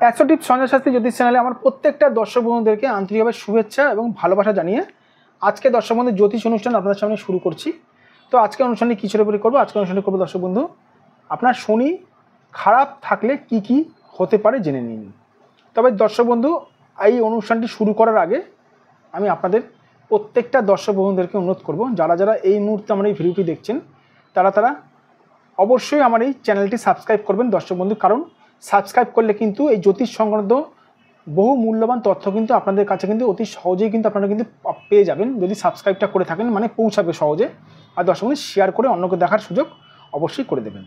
100 tips Sanjay Shastri জ্যোতিষ চ্যানেলে আমার প্রত্যেকটা দর্শক বন্ধুদেরকে আন্তরিকভাবে শুভেচ্ছা এবং ভালোবাসা জানিয়ে আজকে দর্শক বন্ধু জ্যোতিষ অনুষ্ঠান আপনাদের সামনে শুরু করছি। তো আজকে অনুষ্ঠানটি কিসের উপরে করবো? আজকে অনুষ্ঠানটি করবো দর্শক বন্ধু, আপনার শনি খারাপ থাকলে কি কি হতে পারে জেনে নিন। তবে দর্শক বন্ধু, এই অনুষ্ঠানটি শুরু করার আগে আমি আপনাদের প্রত্যেকটা দর্শক বন্ধুদেরকে অনুরোধ করব, যারা যারা এই মুহূর্তে আমার এই ভিডিওটি দেখছেন তারা অবশ্যই আমার এই চ্যানেলটি সাবস্ক্রাইব করবেন দর্শক বন্ধু। কারণ সাবস্ক্রাইব করলে কিন্তু এই জ্যোতিষ সংক্রান্ত বহু মূল্যবান তথ্য কিন্তু আপনাদের কাছে কিন্তু অতি সহজেই কিন্তু আপনারা কিন্তু পেয়ে যাবেন যদি সাবস্ক্রাইবটা করে থাকেন, মানে পৌঁছাবে সহজে। আর দর্শক বন্ধু শেয়ার করে অন্যকে দেখার সুযোগ অবশ্যই করে দেবেন।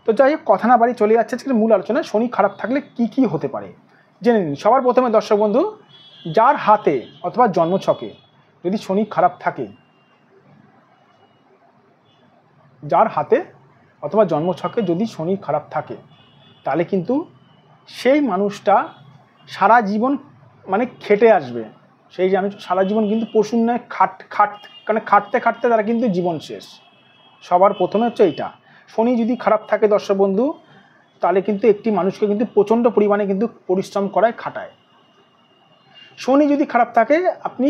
তো যাই হোক, কথা না বাড়ি চলে যাচ্ছে আজকের মূল আলোচনায়, শনি খারাপ থাকলে কি কি হতে পারে জেনে নিন। সবার প্রথমে দর্শক বন্ধু, যার হাতে অথবা জন্মছকে যদি শনি খারাপ থাকে, যার হাতে অথবা জন্মছকে যদি শনি খারাপ থাকে, তাহলে কিন্তু সেই মানুষটা সারা জীবন মানে খেটে আসবে। সেই সারা জীবন কিন্তু পশুর ন্যায় খাটতে তারা কিন্তু জীবন শেষ। সবার প্রথমে হচ্ছে এইটা, শনি যদি খারাপ থাকে দর্শক বন্ধু, তাহলে কিন্তু একটি মানুষকে কিন্তু প্রচণ্ড পরিমাণে কিন্তু পরিশ্রম করায়, খাটায়। শনি যদি খারাপ থাকে, আপনি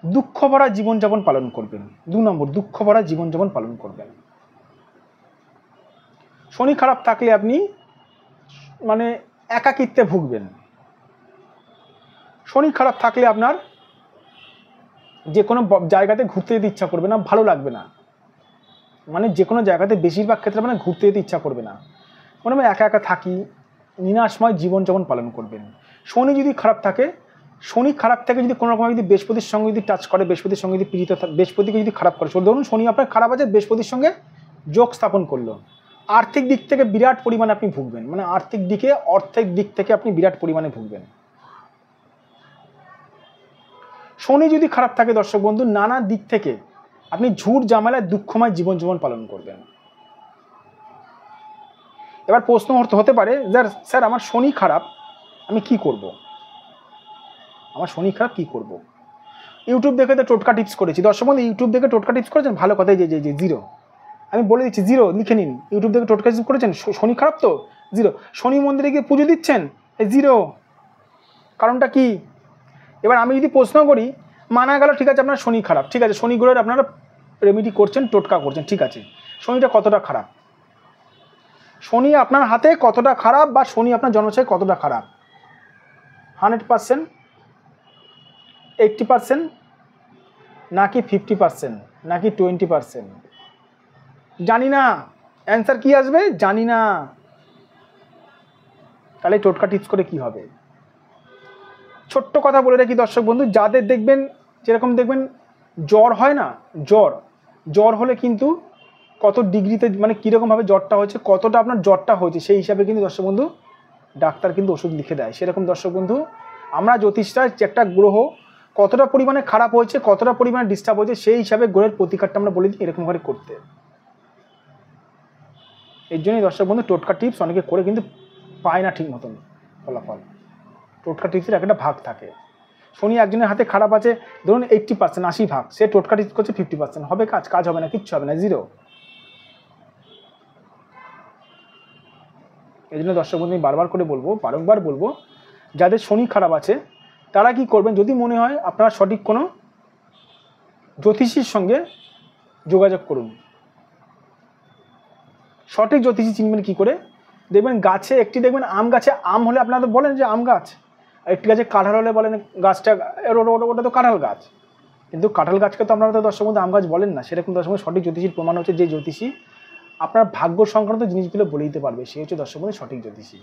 দুঃখ ভরা জীবনযাপন পালন করবেন। 2 নম্বর, দুঃখ ভরা জীবনযাপন পালন করবেন। শনি খারাপ থাকলে আপনি মানে একাকিত্বে ভুগবেন। শনি খারাপ থাকলে আপনার যে কোনো জায়গাতে ঘুরতে যেতে ইচ্ছা করবে না, ভালো লাগবে না। মানে যে কোনো জায়গাতে বেশিরভাগ ক্ষেত্রে মানে ঘুরতে যেতে ইচ্ছা করবে না, মানে আমি একা একা থাকি, নিরাশময় জীবনযাপন পালন করবেন। শনি যদি খারাপ থাকে, শনি খারাপ থাকে যদি কোনো রকম যদি বৃহস্পতির সঙ্গে যদি টাচ করে, বৃহস্পতির সঙ্গে যদি পীড়িত, বৃহস্পতিকে যদি খারাপ করে, ধরুন শনি আপনার খারাপ আছে, বৃহস্পতির সঙ্গে যোগ স্থাপন করলো, আর্থিক দিক থেকে বিরাট পরিমাণে আপনি ভুগবেন। মানে অর্থের দিক থেকে আপনি বিরাট পরিমাণে ভুগবেন। শনি যদি খারাপ থাকে দর্শক বন্ধু, নানা দিক থেকে আপনি ঝুট ঝামেলায় দুঃখময় জীবনযাপন পালন করবেন। এবার প্রশ্ন হতে পারে, স্যার আমার শনি খারাপ, আমি কি করব? আমার শনি খারাপ কি করব? ইউটিউব দেখে তো টোটকা টিপস করেছি দর্শক বন্ধু। ইউটিউব দেখে টোটকা টিপস করেছেন, ভালো কথাই যে জিরো, আমি বলে দিচ্ছি, জিরো লিখে নিন। ইউটিউব দেখে টোটকা টিপস করেছেন, শনি খারাপ তো জিরো। শনি মন্দিরে গিয়ে পুজো দিচ্ছেন, জিরো। কারণটা কি? এবার আমি যদি প্রশ্ন করি, মানা গেল ঠিক আছে আপনার শনি খারাপ, ঠিক আছে, শনি গ্রহের আপনারা রেমেডি করছেন, টোটকা করছেন, ঠিক আছে, শনিটা কতটা খারাপ? শনি আপনার হাতে কতটা খারাপ, বা শনি আপনার জন্মছকে কতটা খারাপ? 100%, 80%, নাকি 50%, নাকি 20%? জানি না। অ্যান্সার কি আসবে জানি না। তাহলে টোটকা টিপস করে কি হবে? ছোট্ট কথা বলে রাখি দর্শক বন্ধু, যাদের দেখবেন, যেরকম দেখবেন জ্বর হয় না, জ্বর হলে কিন্তু কত ডিগ্রিতে মানে কীরকমভাবে জ্বরটা হয়েছে, কতটা আপনার জ্বরটা হয়েছে, সেই হিসাবে কিন্তু দর্শক বন্ধু ডাক্তার কিন্তু ওষুধ লিখে দেয়। সেরকম দর্শক বন্ধু, আমরা জ্যোতিষরা যে একটা গ্রহ কতটা পরিমাণে খারাপ হয়েছে, কতটা পরিমাণে ডিস্টার্ব হয়েছে, সেই হিসাবে গ্রহের প্রতিকারটা আমরা বলে দিই এরকমভাবে করতে। এর জন্যই দর্শক বন্ধু টোটকা টিপস অনেকে করে কিন্তু পায় না ঠিক মতন ফলাফল। টোটকা টিপসের একটা ভাগ থাকে। শনি একজনের হাতে খারাপ আছে, ধরুন 80%, 80 ভাগ, সে টোটকা টিপস করছে 50%, হবে কাজ হবে না, কিচ্ছু হবে না, জিরো। এই জন্য দর্শক বন্ধু আমি বারবার বলবো, যাদের শনি খারাপ আছে তারা কি করবেন, যদি মনে হয় আপনারা সঠিক কোনো জ্যোতিষীর সঙ্গে যোগাযোগ করুন। সঠিক জ্যোতিষী চিনবেন কি করে? দেখবেন গাছে একটি, দেখবেন আম গাছে আম হলে আপনারা তো বলেন যে আম গাছ, আর একটি গাছে কাঁঠাল হলে বলেন গাছটা ওটা তো কাঁঠাল গাছ। কিন্তু কাঁঠাল গাছকে তো আপনারা তো দর্শক বন্ধু আম গাছ বলেন না। সেরকম দর্শক বন্ধু সঠিক জ্যোতিষীর প্রমাণ হচ্ছে যে জ্যোতিষী আপনার ভাগ্য সংক্রান্ত জিনিসগুলো বলে দিতে পারবে, সে হচ্ছে দর্শক বন্ধু সঠিক জ্যোতিষী।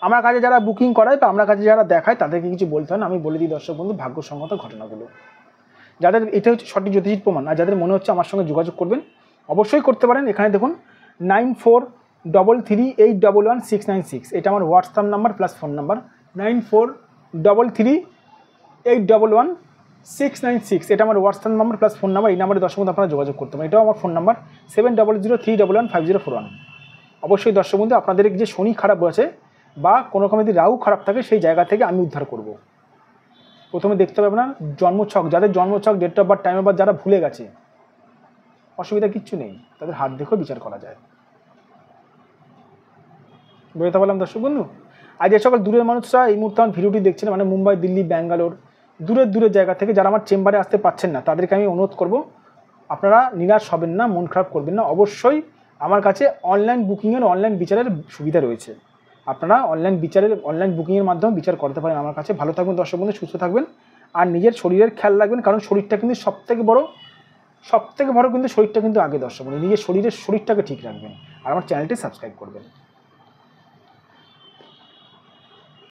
আমার কাছে যারা বুকিং করায় বা আমার কাছে যারা দেখায় তাদেরকে কিছু বলতে হয় না, আমি বলে দিই দর্শক বন্ধু ভাগ্য সংক্রান্ত ঘটনাগুলো। যাদের এটা হচ্ছে সঠিক জ্যোতিষীর প্রমাণ, আর যাদের মনে হচ্ছে আমার সঙ্গে যোগাযোগ করবেন অবশ্যই করতে পারেন। এখানে দেখুন 9433811696, এটা আমার WhatsApp number plus phone number. 9433811696, এটা আমার WhatsApp number plus phone number. এই নাম্বারে দর্শক বন্ধু আপনারা যোগাযোগ করতে পারেন। এটাও আমার ফোন নাম্বার 7003115041। অবশ্যই দর্শক বন্ধু আপনাদের যে শনি খারাপ আছে বা কোনো রকম যদি রাহু খারাপ থাকে, সেই জায়গা থেকে আমি উদ্ধার করব। প্রথমে দেখতে হবে আপনার জন্মছক, যাদের জন্মছক, date of birth, time of birth যারা ভুলে গেছে, অসুবিধা কিচ্ছু নেই, তাদের হাত দেখেও বিচার করা যায়। বুঝতে পারলাম দর্শক বন্ধু। আর যে সকল দূরের মানুষরা এই মুহূর্তে আমার ভিডিওটি দেখছেন, মানে মুম্বাই, দিল্লি, ব্যাঙ্গালোর, দূরের জায়গা থেকে যারা আমার চেম্বারে আসতে পারছেন না, তাদেরকে আমি অনুরোধ করব, আপনারা নিরাশ হবেন না, মন খারাপ করবেন না। অবশ্যই আমার কাছে অনলাইন বুকিংয়ের, অনলাইন বিচারের সুবিধা রয়েছে। আপনারা অনলাইন বুকিংয়ের মাধ্যমে বিচার করতে পারেন আমার কাছে। ভালো থাকবেন দর্শক বন্ধু, সুস্থ থাকবেন, আর নিজের শরীরের খেয়াল রাখবেন, কারণ শরীরটা কিন্তু সবথেকে বড় কিন্তু শরীরটা কিন্তু আগে দর্শক বন্ধু। নিজের শরীরটাকে ঠিক রাখবেন, আর আমার চ্যানেলটি সাবস্ক্রাইব করবেন।